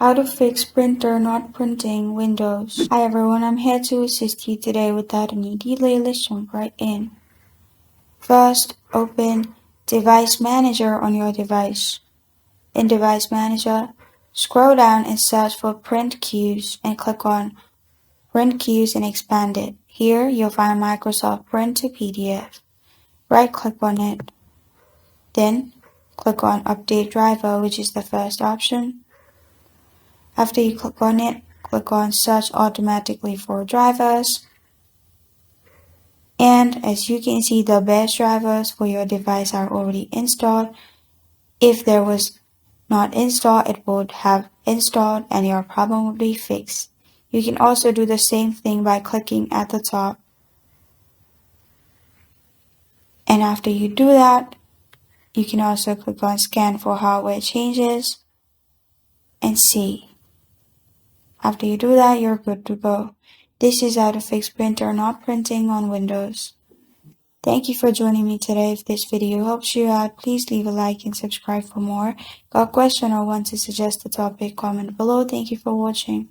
How to fix printer not printing Windows. Hi everyone, I'm here to assist you today. Without any delay, let's jump right in. First, open Device Manager on your device. In Device Manager, scroll down and search for Print Queues and click on Print Queues and expand it. Here, you'll find Microsoft Print to PDF. Right-click on it. Then, click on Update Driver, which is the first option. After you click on it, click on Search automatically for drivers. And as you can see, the best drivers for your device are already installed. If there was not installed, it would have installed and your problem would be fixed. You can also do the same thing by clicking at the top. And after you do that, you can also click on Scan for hardware changes and see. After you do that, you're good to go. This is how to fix printer not printing on Windows. Thank you for joining me today. If this video helps you out, please leave a like and subscribe for more. Got a question or want to suggest a topic, comment below. Thank you for watching.